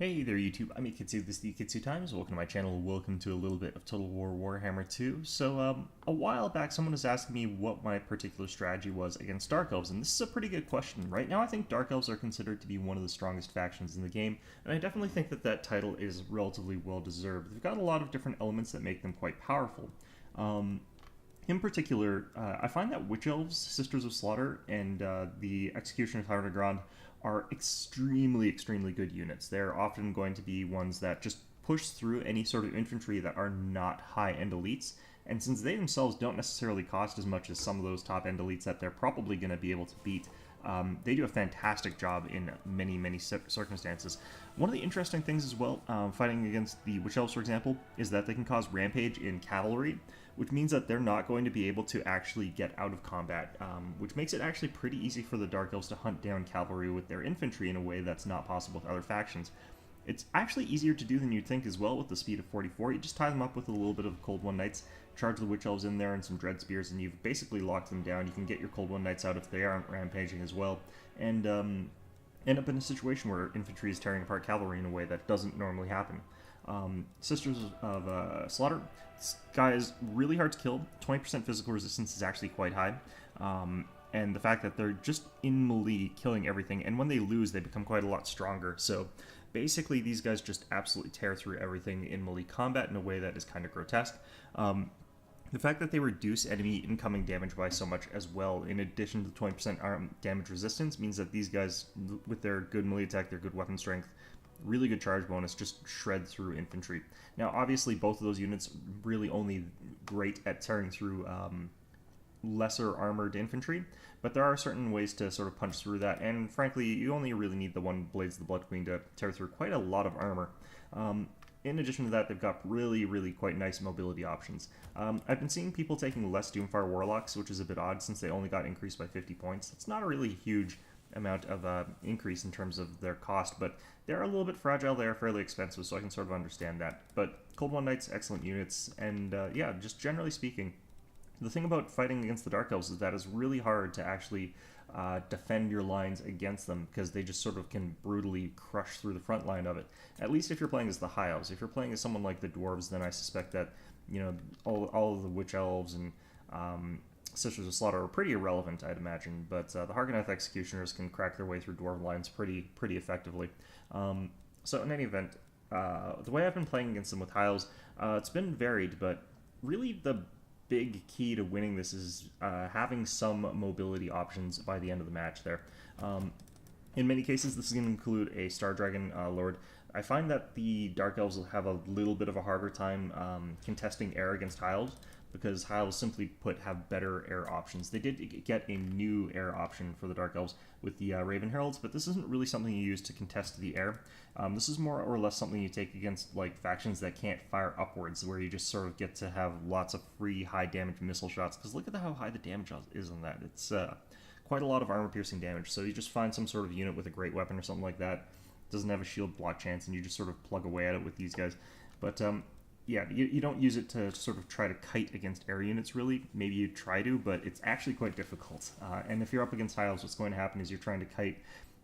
Hey there YouTube, I'm Yukitsu, this is the Yukitsu Times. Welcome to my channel, welcome to a little bit of Total War Warhammer 2. A while back someone was asking me what my particular strategy was against Dark Elves, and this is a pretty good question. Right now I think Dark Elves are considered to be one of the strongest factions in the game, and I definitely think that that title is relatively well deserved. They've got a lot of different elements that make them quite powerful. Um, in particular, I find that Witch Elves, Sisters of Slaughter, and the Execution of Tyranid Grand are extremely good units. They're often going to be ones that just push through any sort of infantry that are not high-end elites, and since they themselves don't necessarily cost as much as some of those top-end elites that they're probably going to be able to beat, they do a fantastic job in many circumstances. One of the interesting things as well, fighting against the Witch Elves, for example, is that they can cause rampage in cavalry, which means that they're not going to be able to actually get out of combat, which makes it actually pretty easy for the Dark Elves to hunt down cavalry with their infantry in a way that's not possible with other factions. It's actually easier to do than you'd think as well with the speed of 44. You just tie them up with a little bit of Cold One Knights, charge the Witch Elves in there and some Dread Spears, and you've basically locked them down. You can get your Cold One Knights out if they aren't rampaging as well, and end up in a situation where infantry is tearing apart cavalry in a way that doesn't normally happen. Sisters of Slaughter, this guy is really hard to kill. 20% physical resistance is actually quite high. And the fact that they're just in melee killing everything, and when they lose, they become quite a lot stronger. So basically, these guys just absolutely tear through everything in melee combat in a way that is kind of grotesque. The fact that they reduce enemy incoming damage by so much as well, in addition to the 20% damage resistance, means that these guys, with their good melee attack, their good weapon strength, really good charge bonus, just shred through infantry. Now, obviously, both of those units really only great at tearing through lesser armored infantry, but there are certain ways to sort of punch through that, and frankly, you only really need the one Blades of the Blood Queen to tear through quite a lot of armor. In addition to that, they've got really quite nice mobility options. I've been seeing people taking less Doomfire Warlocks, which is a bit odd since they only got increased by 50 points. It's not a really huge amount of increase in terms of their cost, but they're a little bit fragile, they are fairly expensive, so I can sort of understand that. But Cold One Knights, excellent units, and yeah, just generally speaking, the thing about fighting against the Dark Elves is that it's really hard to actually defend your lines against them, because they just sort of can brutally crush through the front line of it. At least if you're playing as the High Elves. If you're playing as someone like the Dwarves, then I suspect that, you know, all of the Witch Elves and Sisters of Slaughter are pretty irrelevant, I'd imagine, but the Hargoneth Executioners can crack their way through Dwarven lines pretty effectively. So in any event, the way I've been playing against them with High Elves, it's been varied, but really the big key to winning this is having some mobility options by the end of the match there. In many cases, this is going to include a Star Dragon Lord. I find that the Dark Elves will have a little bit of a harder time contesting air against High Elves, because High Elves, simply put, have better air options. They did get a new air option for the Dark Elves with the Raven Heralds, but this isn't really something you use to contest the air. This is more or less something you take against like factions that can't fire upwards, where you just sort of get to have lots of free high damage missile shots, because look at how high the damage is on that. It's quite a lot of armor-piercing damage, so you just find some sort of unit with a great weapon or something like that, doesn't have a shield block chance, and you just sort of plug away at it with these guys. But yeah, you don't use it to sort of try to kite against air units, really. Maybe you try to, but it's actually quite difficult. And if you're up against High Elves, what's going to happen is you're trying to kite,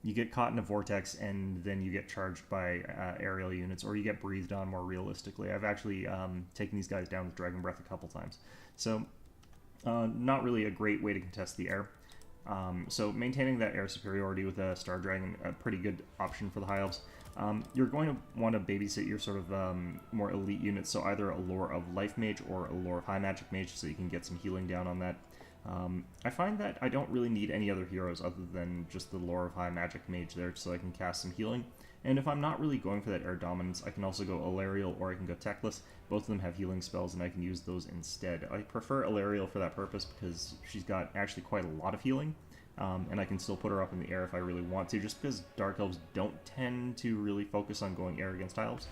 you get caught in a vortex, and then you get charged by aerial units, or you get breathed on more realistically. I've actually taken these guys down with Dragon Breath a couple times. So not really a great way to contest the air. So maintaining that air superiority with a Star Dragon, a pretty good option for the High Elves. You're going to want to babysit your sort of more elite units, so either a Lore of Life Mage or a Lore of High Magic Mage, so you can get some healing down on that. I find that I don't really need any other heroes other than just the Lore of High Magic Mage there, so I can cast some healing. And if I'm not really going for that air dominance, I can also go Alariel or I can go Techless. Both of them have healing spells, and I can use those instead. I prefer Alariel for that purpose because she's got actually quite a lot of healing. And I can still put her up in the air if I really want to, just because Dark Elves don't tend to really focus on going air against High Elves.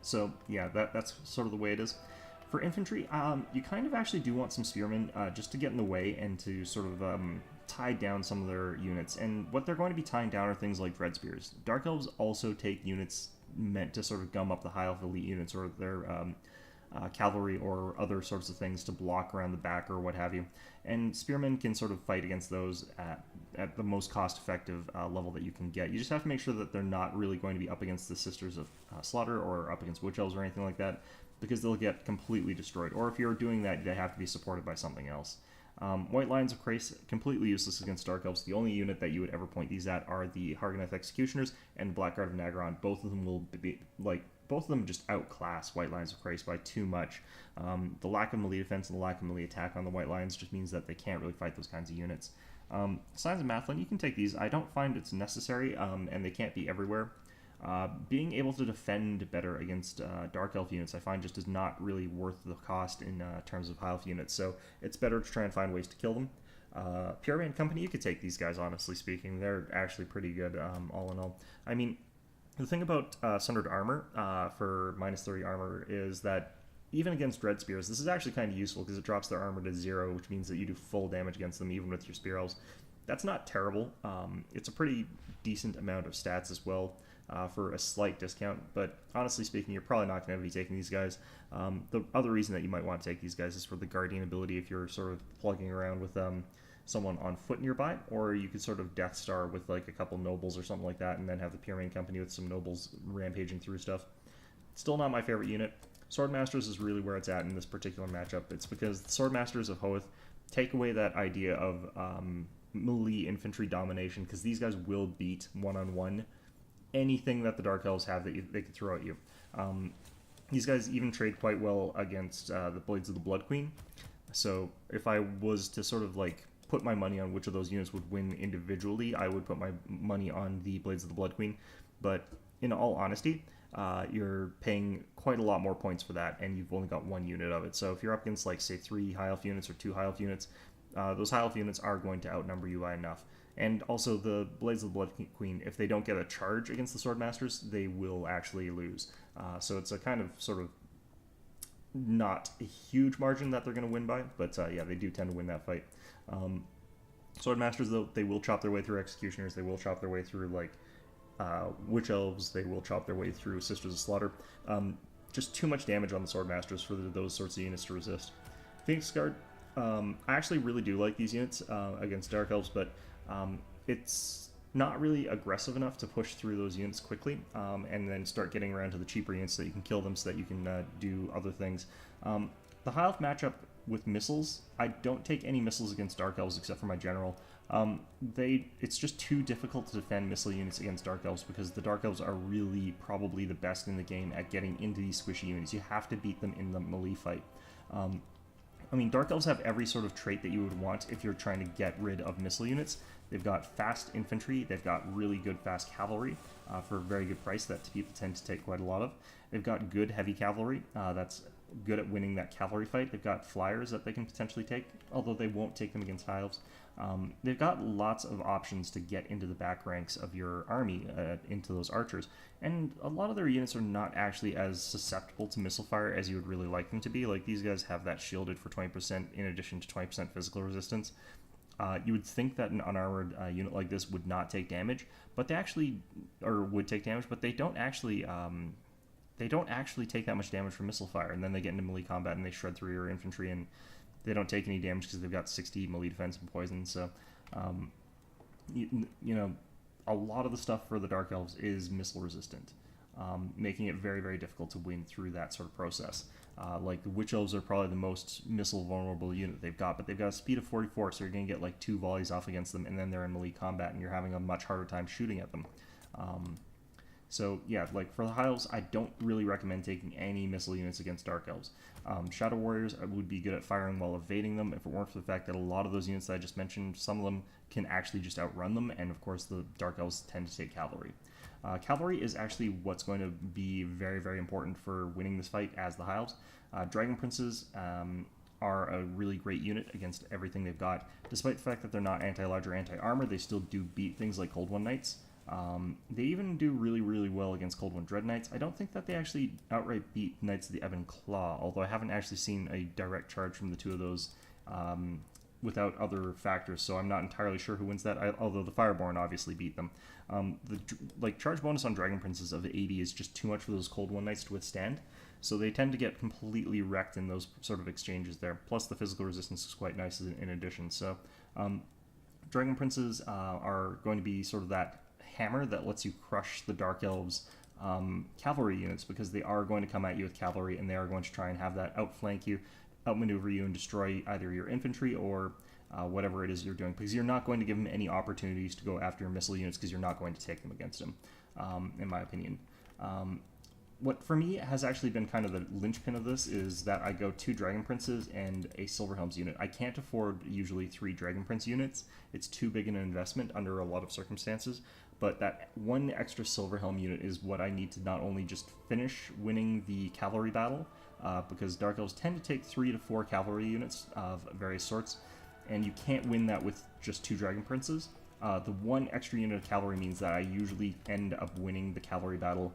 So yeah, that's sort of the way it is. For infantry, you kind of actually do want some spearmen just to get in the way and to sort of tie down some of their units. And what they're going to be tying down are things like Dread Spears. Dark Elves also take units meant to sort of gum up the High Elf elite units, or their cavalry or other sorts of things to block around the back or what have you. And spearmen can sort of fight against those at the most cost-effective level that you can get. You just have to make sure that they're not really going to be up against the Sisters of Slaughter or up against Witch Elves or anything like that, because they'll get completely destroyed. Or if you're doing that, they have to be supported by something else. White Lions of Krace, completely useless against Dark Elves. The only unit that you would ever point these at are the Hargoneth Executioners and Blackguard of Nagaron. Both of them will be, both of them just outclass White Lions of Krace by too much. The lack of melee defense and the lack of melee attack on the White Lions just means that they can't really fight those kinds of units. Signs of Mathlin, you can take these. I don't find it's necessary, and they can't be everywhere. Being able to defend better against Dark Elf units, I find, just is not really worth the cost in terms of High Elf units, so it's better to try and find ways to kill them. Pyramid and Company, you could take these guys, honestly speaking. They're actually pretty good, all in all. I mean, the thing about Sundered Armor for minus 30 armor is that even against Dread Spears, this is actually kind of useful because it drops their armor to 0, which means that you do full damage against them even with your Spear Elves. That's not terrible. It's a pretty decent amount of stats as well for a slight discount, but honestly speaking, you're probably not going to be taking these guys. The other reason that you might want to take these guys is for the Guardian ability if you're sort of plugging around with someone on foot nearby, or you could sort of Death Star with like a couple nobles or something like that, and then have the Pyramid Company with some nobles rampaging through stuff. Still not my favorite unit. Swordmasters is really where it's at in this particular matchup. It's because the Swordmasters of Hoeth take away that idea of melee infantry domination, because these guys will beat one-on-one anything that the Dark Elves have that they can throw at you. These guys even trade quite well against the Blades of the Blood Queen. So if I was to sort of like put my money on which of those units would win individually, I would put my money on the Blades of the Blood Queen. But in all honesty, you're paying quite a lot more points for that, and you've only got one unit of it. So if you're up against, like, say, 3 High Elf units or 2 High Elf units, those High Elf units are going to outnumber you by enough. And also, the Blades of the Blood Queen, if they don't get a charge against the Swordmasters, they will actually lose. So it's a kind of sort of not a huge margin that they're going to win by, but yeah, they do tend to win that fight. Swordmasters, though, they will chop their way through Executioners, they will chop their way through, like, Witch Elves, they will chop their way through Sisters of Slaughter. Just too much damage on the Swordmasters for those sorts of units to resist. Phoenix Guard, I actually really do like these units against Dark Elves, but it's not really aggressive enough to push through those units quickly, and then start getting around to the cheaper units so that you can kill them so that you can do other things. The High Elf matchup with missiles, I don't take any missiles against Dark Elves except for my General. It's just too difficult to defend missile units against Dark Elves because the Dark Elves are really probably the best in the game at getting into these squishy units. You have to beat them in the melee fight. I mean, Dark Elves have every sort of trait that you would want if you're trying to get rid of missile units. They've got fast infantry, they've got really good fast cavalry for a very good price that people tend to take quite a lot of. They've got good heavy cavalry that's good at winning that cavalry fight. They've got flyers that they can potentially take, although they won't take them against High Elves. They've got lots of options to get into the back ranks of your army, into those archers, and a lot of their units are not actually as susceptible to missile fire as you would really like them to be. Like, these guys have that shielded for 20% in addition to 20% physical resistance. You would think that an unarmored unit like this would not take damage, but they actually, or would take damage, but they don't actually take that much damage from missile fire, and then they get into melee combat and they shred through your infantry, and they don't take any damage because they've got 60 melee defense and poison. So, you know, a lot of the stuff for the Dark Elves is missile resistant, making it very, very difficult to win through that sort of process. Like, the Witch Elves are probably the most missile vulnerable unit they've got, but they've got a speed of 44, so you're going to get like 2 volleys off against them, and then they're in melee combat, and you're having a much harder time shooting at them. So yeah, like for the High Elves, I don't really recommend taking any missile units against Dark Elves. Shadow Warriors would be good at firing while evading them if it weren't for the fact that a lot of those units that I just mentioned, some of them can actually just outrun them, and of course the Dark Elves tend to take cavalry. Cavalry is actually what's going to be very, very important for winning this fight as the High Elves. Dragon Princes are a really great unit against everything they've got. Despite the fact that they're not anti-large or anti-armor, they still do beat things like Cold One Knights. They even do really, really well against Cold One Dread Knights. I don't think that they actually outright beat Knights of the Ebon Claw, although I haven't actually seen a direct charge from the two of those without other factors, so I'm not entirely sure who wins that, although the Fireborn obviously beat them. The charge bonus on Dragon Princes of 80 is just too much for those Cold One Knights to withstand, so they tend to get completely wrecked in those sort of exchanges there. Plus the physical resistance is quite nice in addition, so Dragon Princes are going to be sort of that hammer that lets you crush the Dark Elves cavalry units, because they are going to come at you with cavalry, and they are going to try and have that outflank you, outmaneuver you, and destroy either your infantry or whatever it is you're doing, because you're not going to give them any opportunities to go after your missile units, because you're not going to take them against them, in my opinion. What for me has actually been kind of the linchpin of this is that I go 2 Dragon Princes and a Silverhelms unit. I can't afford usually 3 Dragon Prince units. It's too big an investment under a lot of circumstances, but that 1 extra Silverhelm unit is what I need to not only just finish winning the cavalry battle, because Dark Elves tend to take 3 to 4 cavalry units of various sorts, and you can't win that with just 2 Dragon Princes. The 1 extra unit of cavalry means that I usually end up winning the cavalry battle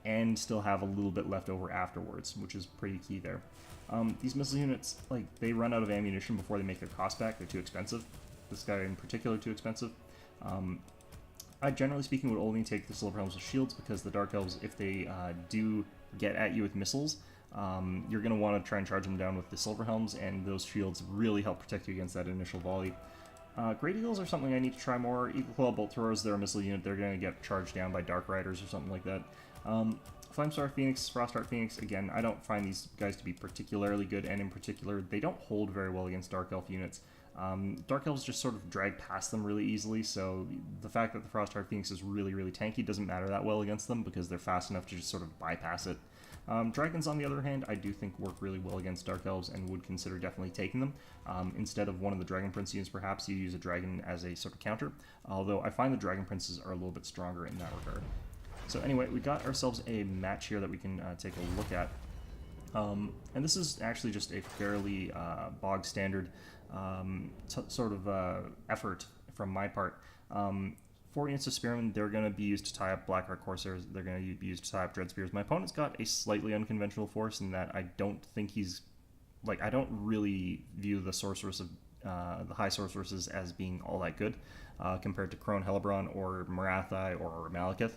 and still have a little bit left over afterwards, which is pretty key there. These missile units, like, they run out of ammunition before they make their cost back. They're too expensive. This guy in particular, too expensive. I, generally speaking, would only take the Silverhelms with shields, because the Dark Elves, if they do get at you with missiles, you're going to want to try and charge them down with the Silverhelms, and those shields really help protect you against that initial volley. Great Eagles are something I need to try more. Eagle Claw Bolt Throwers, they're a missile unit. They're going to get charged down by Dark Riders or something like that. Flamestar Phoenix, Frostart Phoenix, again, I don't find these guys to be particularly good, and in particular, they don't hold very well against Dark Elf units. Dark Elves just sort of drag past them really easily, so the fact that the Frostart Phoenix is really, really tanky doesn't matter that well against them, because they're fast enough to just sort of bypass it. Dragons, on the other hand, I do think work really well against Dark Elves, and would consider definitely taking them. Instead of one of the Dragon Prince units, perhaps you use a dragon as a sort of counter, although I find the Dragon Princes are a little bit stronger in that regard. So anyway, we got ourselves a match here that we can take a look at. And this is actually just a fairly bog standard sort of effort from my part. 4 units of Spearmen, they're going to be used to tie up Blackheart Corsairs, they're going to be used to tie up Dread Spears. My opponent's got a slightly unconventional force in that I don't think he's, like, I don't really view the sorceress of the high sorceresses as being all that good compared to Crone Hellebron or Marathai or Malekith.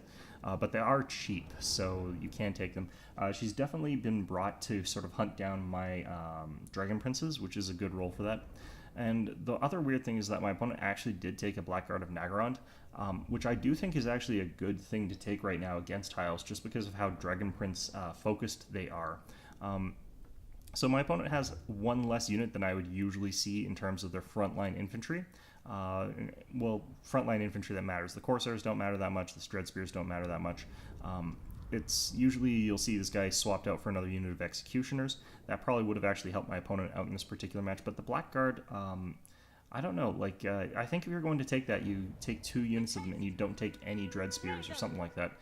But they are cheap, so you can take them. She's definitely been brought to sort of hunt down my Dragon Princes, which is a good role for that. And the other weird thing is that my opponent actually did take a Blackguard of Nagarond, which I do think is actually a good thing to take right now against High Elves, just because of how Dragon Prince focused they are. So my opponent has 1 less unit than I would usually see in terms of their frontline infantry. Well, frontline infantry that matters. The Corsairs don't matter that much. The Dread Spears don't matter that much. It's usually you'll see this guy swapped out for another unit of Executioners. That probably would have actually helped my opponent out in this particular match. But the Blackguard, I don't know. Like, I think if you're going to take that, you take 2 units of them and you don't take any Dread Spears or something like that.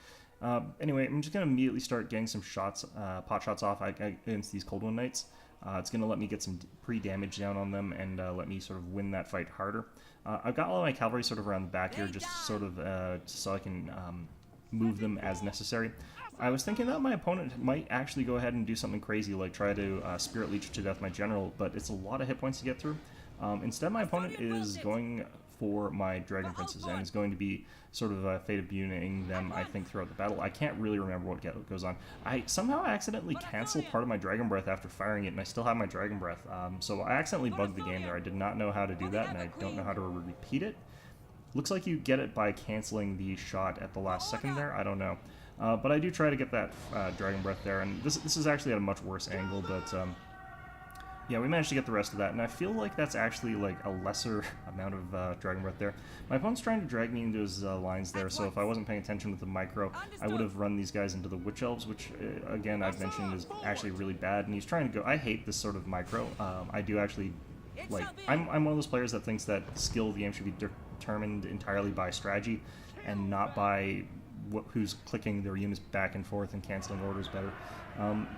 Anyway, I'm just going to immediately start getting some shots, pot shots off against these Cold One Knights. It's going to let me get some pre-damage down on them and let me sort of win that fight harder. I've got all of my cavalry sort of around the back here, just sort of so I can move them as necessary. I was thinking that my opponent might actually go ahead and do something crazy, like try to Spirit Leech to death my general, but it's a lot of hit points to get through. Instead, my opponent is going for my Dragon Princes and is going to be sort of Fate of Buning them, I think, throughout the battle. I can't really remember what goes on. I somehow accidentally canceled part of my Dragon Breath after firing it, and I still have my Dragon Breath. So I accidentally bugged the game there. I did not know how to do that, and I don't know how to repeat it. Looks like you get it by canceling the shot at the last second there. I don't know. But I do try to get that Dragon Breath there, and this is actually at a much worse angle, but yeah, we managed to get the rest of that, and I feel like that's actually like a lesser amount of Dragon Breath there. My opponent's trying to drag me into his lines there, so if I wasn't paying attention with the micro, I would have run these guys into the Witch Elves, which, again, I've mentioned is actually really bad, and he's trying to go... I hate this sort of micro. I do actually... Like, I'm one of those players that thinks that skill of the game should be determined entirely by strategy, and not by who's clicking their units back and forth and canceling orders better.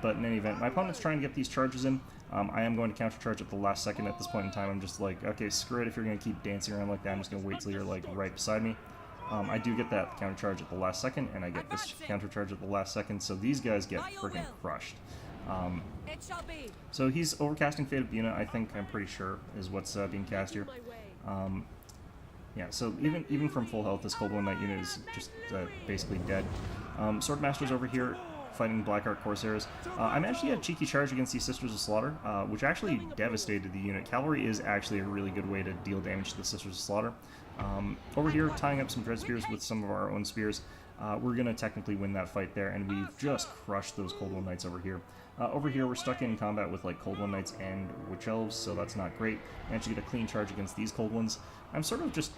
But in any event, my opponent's trying to get these charges in. I am going to counter-charge at the last second at this point in time. I'm just like, okay, screw it, if you're going to keep dancing around like that, I'm just going to wait till you're, like, right beside me. I do get that counter-charge at the last second, and I get this counter-charge at the last second, so these guys get freaking crushed. So he's overcasting Fate of Buna, I think, I'm pretty sure, is what's being cast here. Yeah, so even from full health, this Cold One Knight unit is just basically dead. Swordmaster's over here fighting Black Art Corsairs. I managed to get a cheeky charge against these Sisters of Slaughter, which actually devastated the unit. Cavalry is actually a really good way to deal damage to the Sisters of Slaughter. Over here, tying up some Dread Spears with some of our own spears. We're going to technically win that fight there, and we've just crushed those Cold One Knights over here. Over here, we're stuck in combat with like Cold One Knights and Witch Elves, so that's not great. Managed to get a clean charge against these Cold Ones. I'm sort of just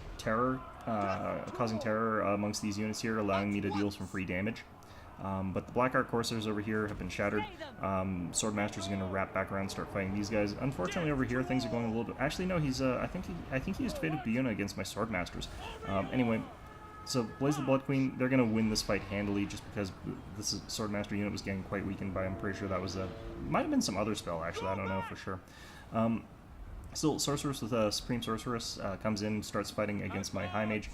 causing terror amongst these units here, allowing me to deal some free damage. But the Black Art Corsairs over here have been shattered. Swordmaster's going to wrap back around and start fighting these guys. Unfortunately, over here things are going a little bit. Actually, no, he's. I think he used Fate of Biuna against my Swordmasters. Anyway. So, Blaze the Blood Queen, they're going to win this fight handily just because this Swordmaster unit was getting quite weakened by, I'm pretty sure that was a... Might have been some other spell, actually, I don't know for sure. Still, Sorceress with a Supreme Sorceress comes in, starts fighting against my High Mage.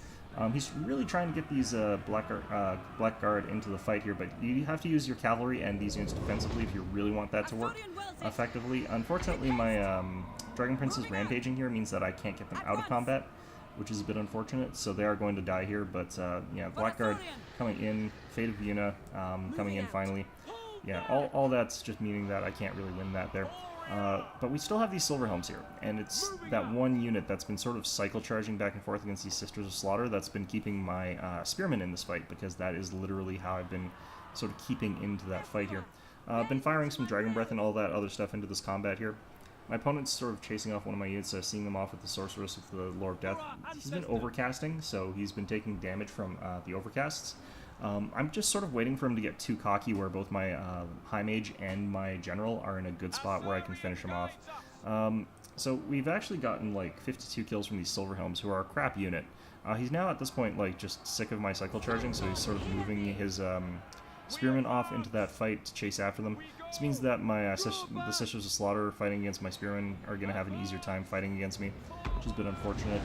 He's really trying to get these Blackguard into the fight here, but you have to use your Cavalry and these units defensively if you really want that to work effectively. Unfortunately, my Dragon Prince's rampaging here means that I can't get them out of combat, which is a bit unfortunate, so they are going to die here, but yeah, Blackguard coming in, Fate of Biuna coming in finally. Yeah, all that's just meaning that I can't really win that there. But we still have these Silver Helms here, and it's that one unit that's been sort of cycle charging back and forth against these Sisters of Slaughter that's been keeping my Spearmen in this fight, because that is literally how I've been sort of keeping into that fight here. I've been firing some Dragon Breath and all that other stuff into this combat here. My opponent's sort of chasing off one of my units, seeing them off with the Sorceress with the Lore of Death. He's been overcasting, so he's been taking damage from the overcasts. I'm just sort of waiting for him to get too cocky where both my High Mage and my General are in a good spot where I can finish him off. So we've actually gotten like 52 kills from these Silver Helms, who are a crap unit. He's now at this point like just sick of my cycle charging, so he's sort of moving his Spearmen off into that fight to chase after them. This means that my the Sisters of Slaughter fighting against my Spearmen are going to have an easier time fighting against me, which is a bit unfortunate.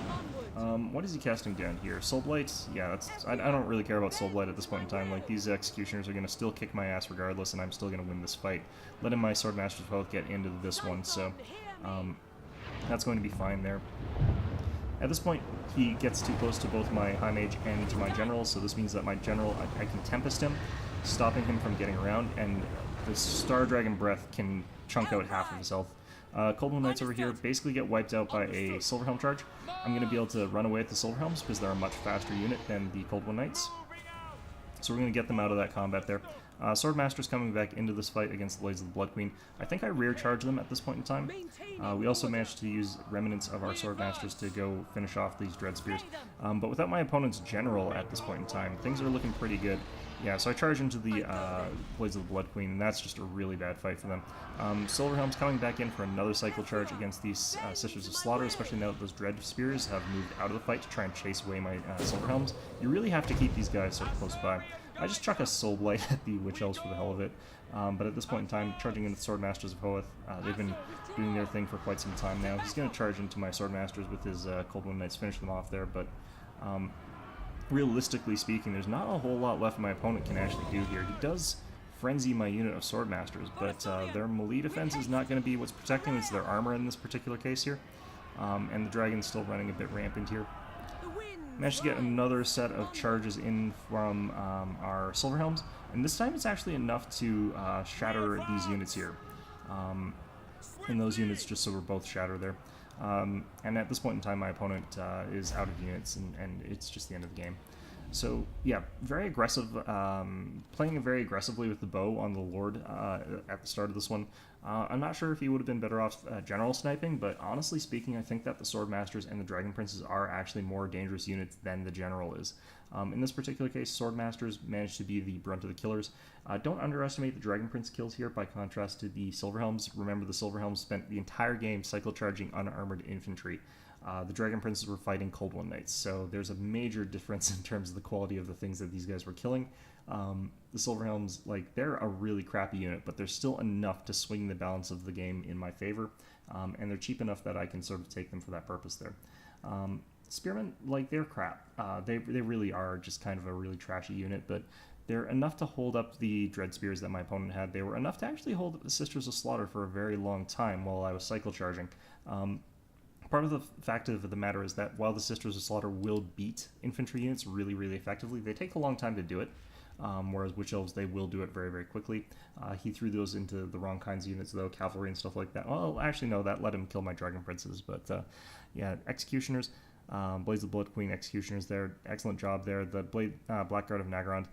What is he casting down here? Soul Blight? Yeah, I don't really care about Soul Blight at this point in time. Like, these Executioners are going to still kick my ass regardless, and I'm still going to win this fight. Letting my Swordmasters both get into this one, so that's going to be fine there. At this point, he gets too close to both my High Mage and to my General, so this means that my General, I can Tempest him, stopping him from getting around, and the Star Dragon Breath can chunk out half of his health. Cold One Knights over here basically get wiped out by a Silverhelm charge. I'm going to be able to run away at the Silverhelms because they're a much faster unit than the Cold One Knights. So we're going to get them out of that combat there. Swordmaster's coming back into this fight against the Blades of the Blood Queen. I think I rear charge them at this point in time. We also managed to use remnants of our Swordmasters to go finish off these Dread Spears. But without my opponent's General at this point in time, things are looking pretty good. Yeah, so I charge into the Blades of the Blood Queen, and that's just a really bad fight for them. Silverhelm's coming back in for another cycle charge against these Sisters of Slaughter, especially now that those Dread Spears have moved out of the fight to try and chase away my Silverhelms. You really have to keep these guys sort of close by. I just chuck a Soul Blight at the Witch Elves for the hell of it, but at this point in time, charging into the Swordmasters of Hoeth, they've been doing their thing for quite some time now. He's going to charge into my Swordmasters with his Cold One Knights, finish them off there, but realistically speaking, there's not a whole lot left my opponent can actually do here. He does frenzy my unit of Swordmasters, but their melee defense is not going to be what's protecting, it's their armor in this particular case here, and the Dragon's still running a bit rampant here. Managed to get another set of charges in from our Silverhelms, and this time it's actually enough to shatter these units here. And those units just so we're both shattered there. And at this point in time, my opponent is out of units, and it's just the end of the game. So yeah, very aggressive, playing very aggressively with the bow on the Lord at the start of this one. I'm not sure if he would have been better off general sniping, but honestly speaking, I think that the Swordmasters and the Dragon Princes are actually more dangerous units than the General is. In this particular case, Swordmasters managed to be the brunt of the killers. Don't underestimate the Dragon Prince kills here by contrast to the Silverhelms. Remember, the Silverhelms spent the entire game cycle charging unarmored infantry. The Dragon Princes were fighting Cold One Knights, so there's a major difference in terms of the quality of the things that these guys were killing. The Silverhelms, like, they're a really crappy unit, but they're still enough to swing the balance of the game in my favor, and they're cheap enough that I can sort of take them for that purpose there. Spearmen, like, they're crap. They really are just kind of a really trashy unit, but they're enough to hold up the Dread Spears that my opponent had. They were enough to actually hold up the Sisters of Slaughter for a very long time while I was cycle charging. Part of the fact of the matter is that while the Sisters of Slaughter will beat infantry units really, really effectively, they take a long time to do it. whereas Witch Elves, they will do it very, very quickly. He threw those into the wrong kinds of units, though, cavalry and stuff like that. Well, actually, no, that let him kill my Dragon Princes, but yeah, Executioners, Blades of Blood Queen, Executioners there, excellent job there. The Blackguard of Nagarond.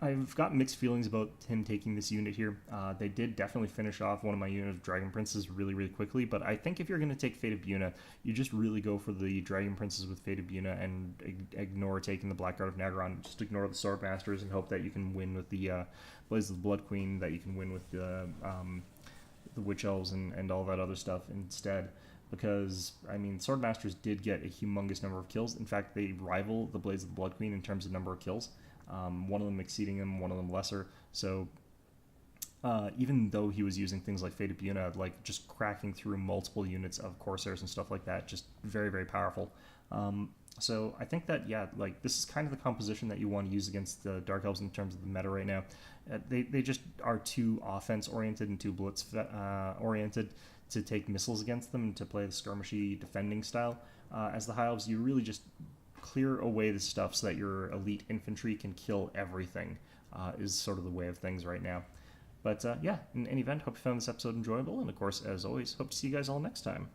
I've got mixed feelings about him taking this unit here. They did definitely finish off one of my unit of Dragon Princes really, really quickly, but I think if you're going to take Fate of Buna, you just really go for the Dragon Princes with Fate of Buna and ignore taking the Blackguard of Nagarond. Just ignore the Sword Masters and hope that you can win with the Blaze of the Blood Queen, that you can win with the Witch Elves and all that other stuff instead. Because, I mean, Sword Masters did get a humongous number of kills. In fact, they rival the Blades of the Blood Queen in terms of number of kills. One of them exceeding him, one of them lesser. So even though he was using things like Fate of Buna, like just cracking through multiple units of Corsairs and stuff like that, just very, very powerful. So I think that, yeah, like this is kind of the composition that you want to use against the Dark Elves in terms of the meta right now. They just are too offense-oriented and too blitz-oriented to take missiles against them and to play the skirmishy defending style. As the High Elves, you really just clear away the stuff so that your elite infantry can kill everything, is sort of the way of things right now. But yeah, in any event, hope you found this episode enjoyable, and of course, as always, hope to see you guys all next time.